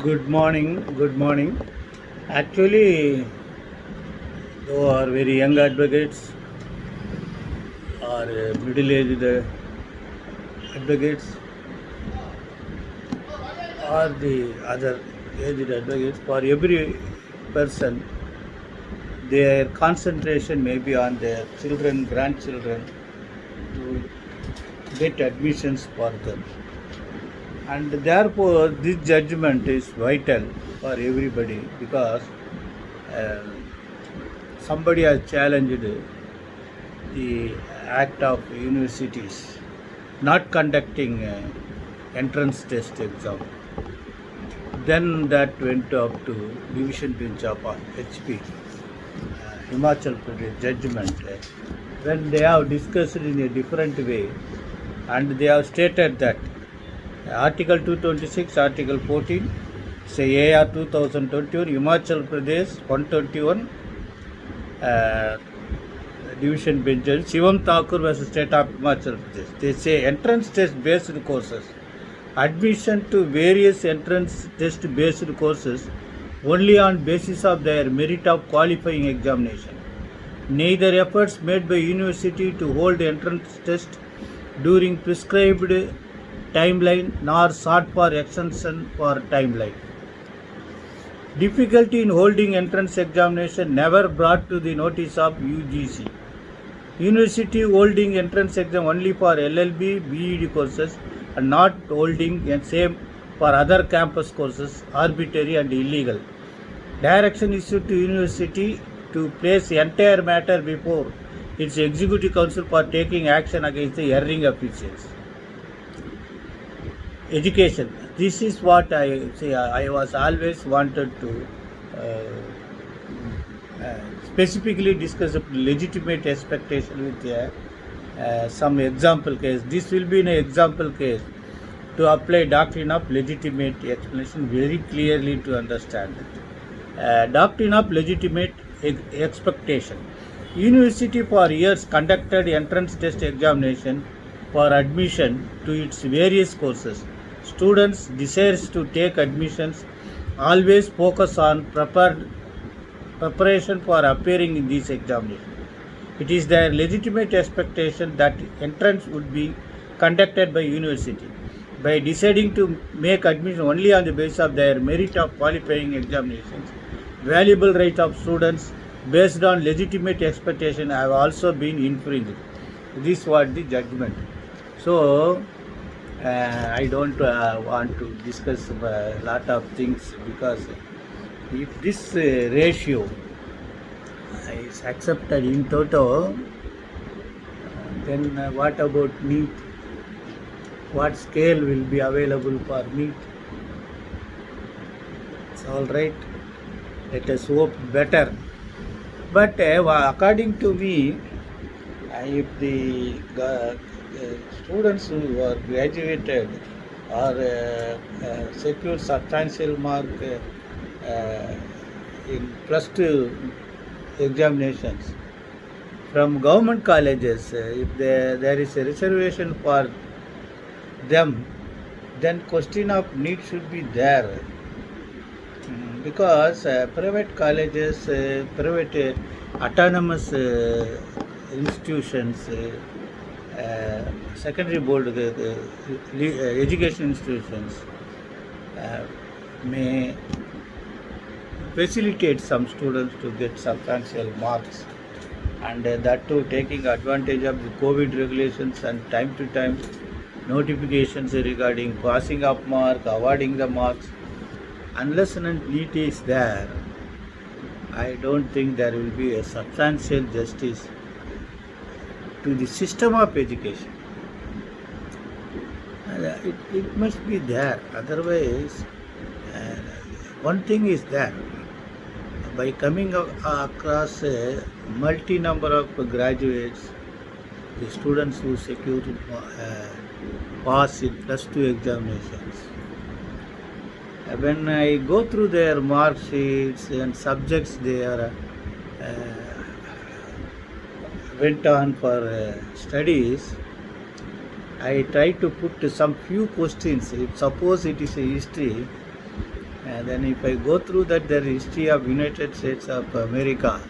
Good morning. Good morning. Actually, though are very young advocates or middle-aged advocates or the other aged advocates, for every person, their concentration may be on their children, grandchildren to get admissions for them. And therefore, this judgment is vital for everybody because uh, somebody has challenged the act of universities not conducting entrance test exam. Then that went up to division bench of HP, Himachal Pradesh judgment, when they have discussed in a different way, and they have stated that Article 226, Article 14, say AR 2021, Himachal Pradesh 121, division bench judge Shivam Thakur versus State of Himachal Pradesh. They say entrance test based courses, admission to various entrance test based courses only on basis of their merit of qualifying examination. Neither efforts made by university to hold entrance test during prescribed timeline nor sought for extension for timeline. Difficulty in holding entrance examination never brought to the notice of UGC. University holding entrance exam only for LLB, BEd courses and not holding the same for other campus courses arbitrary and illegal. Direction issued to university to place entire matter before its executive council for taking action against the erring officials. Education. This is what I say. I was always wanted to specifically discuss legitimate expectation with some example case. This will be an example case to apply doctrine of legitimate explanation very clearly to understand it. Doctrine of legitimate expectation. University for years conducted entrance test examination for admission to its various courses. Students desires to take admissions always focus on preparation for appearing in these examinations. It is their legitimate expectation that entrance would be conducted by university. By deciding to make admission only on the basis of their merit of qualifying examinations, valuable right of students based on legitimate expectation have also been infringed. This was the judgment. So, I don't want to discuss a lot of things because if this ratio is accepted in toto, then what about NEET? What scale will be available for NEET? It's all right. Let us hope better. But according to me, if the students who are graduated or secure substantial mark in +2 examinations from government colleges, if there is a reservation for them, then question of NEET should be there. Because private colleges, private autonomous institutions, secondary board education institutions may facilitate some students to get substantial marks, and that too taking advantage of the COVID regulations and time to time notifications regarding passing of mark, awarding the marks. Unless and NEET is there, I don't think there will be a substantial justice to the system of education. It must be there. Otherwise, one thing is that by coming across a multi number of graduates, the students who secured pass in +2 examinations, when I go through their mark sheets and subjects they are went on for studies, I try to put some few questions. If suppose it is a history, And then if I go through that, the history of United States of America,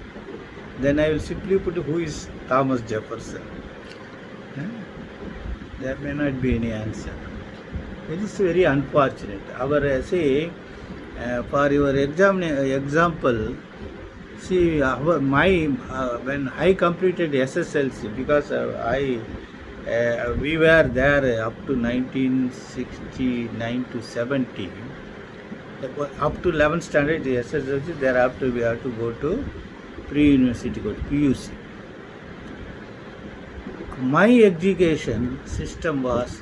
then I will simply put who is Thomas Jefferson. There may not be any answer. It is very unfortunate. Our for your example, see when I completed SSLC, because we were there up to 1969 to 70. Up to 11th standard SSLC, thereafter we have to go to pre-university, go to PUC. My education system was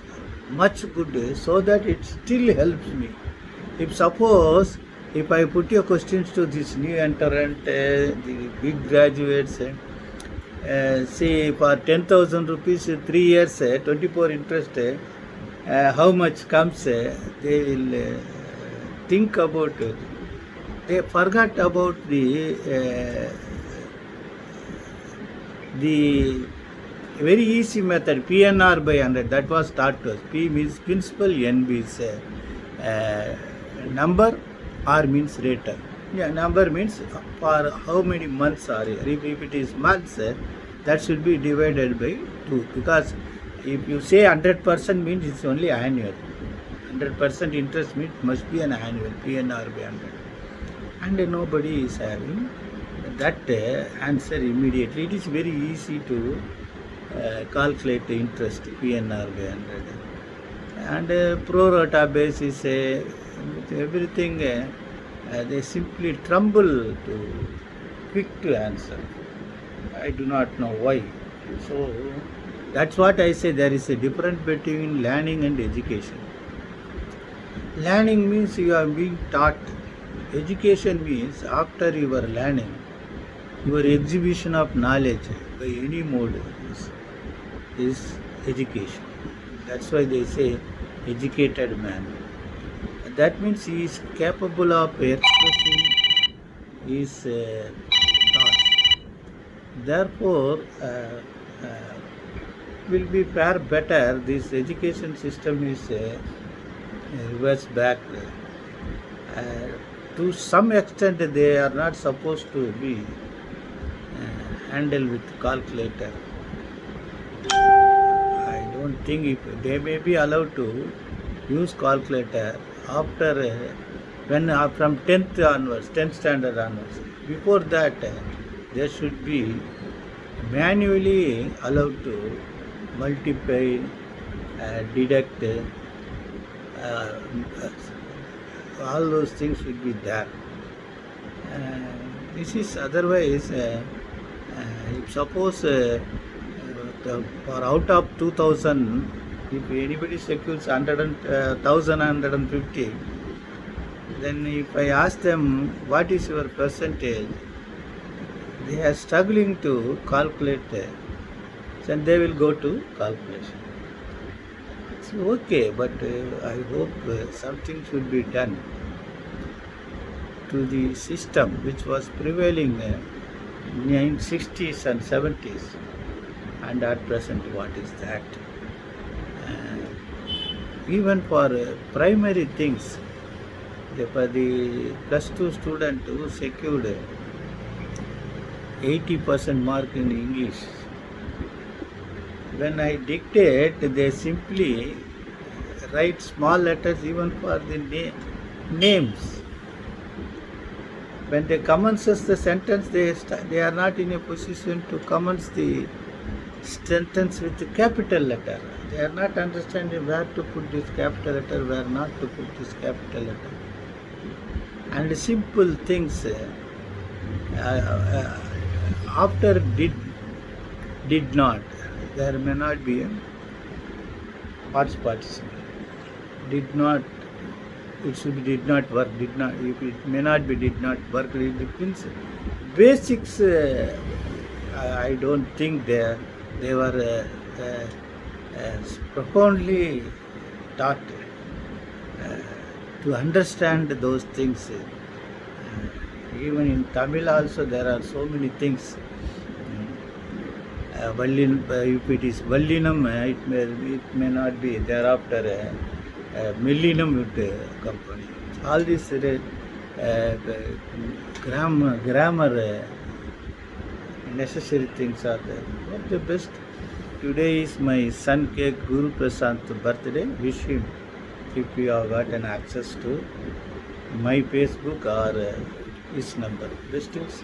much good, so that it still helps me. If suppose if I put your questions to this new entrant, the big graduates, say for 10,000 rupees, 3 years, 24 interest, how much comes, they will think about it. They forgot about the very easy method, PNR by 100, that was taught to us. P means principal, N means number, R means rate. Number means for how many months are here. If it is months, that should be divided by 2, because if you say 100% means it's only annual. 100% interest means must be an annual, PNR by 100. And nobody is having that answer immediately. It is very easy to calculate the interest, PNR by 100. And pro rata basis, everything, they simply tremble to quick to answer. I do not know why. So that's what I say, there is a difference between learning and education. Learning means you are being taught. Education means after your learning, your exhibition of knowledge by any mode is education. That's why they say educated man. That means he is capable of expressing his thoughts. Therefore, will be far better. This education system is reverse back. To some extent, they are not supposed to be handled with calculator. I don't think if they may be allowed to use calculator after when from 10th onwards, 10th standard onwards. Before that, they should be manually allowed to multiply, deduct, all those things should be there. This is otherwise, if suppose for out of 2000, if anybody secures 1,150, then if I ask them what is your percentage, they are struggling to calculate, then they will go to calculation. It's okay, but I hope something should be done to the system which was prevailing in 60s and 70s, and at present what is that. Even for primary things, for the plus 2 student who secured 80% mark in English, when I dictate, they simply write small letters even for the names. When they commences the sentence, they are not in a position to commence the sentence with the capital letter. They are not understanding where to put this capital letter, where not to put this capital letter. And simple things, after did not, there may not be a participle. Did not, it should be did not work, did not, if it may not be did not work. It means basics, I don't think they were profoundly taught to understand those things. Even in Tamil also there are so many things. If it is Vallinam, it may not be thereafter millennium company. All these grammar necessary things are there. What the best? Today is my son K. Guru Prasant's birthday. Wish him, if you have got an access to my Facebook or his number. Best wishes.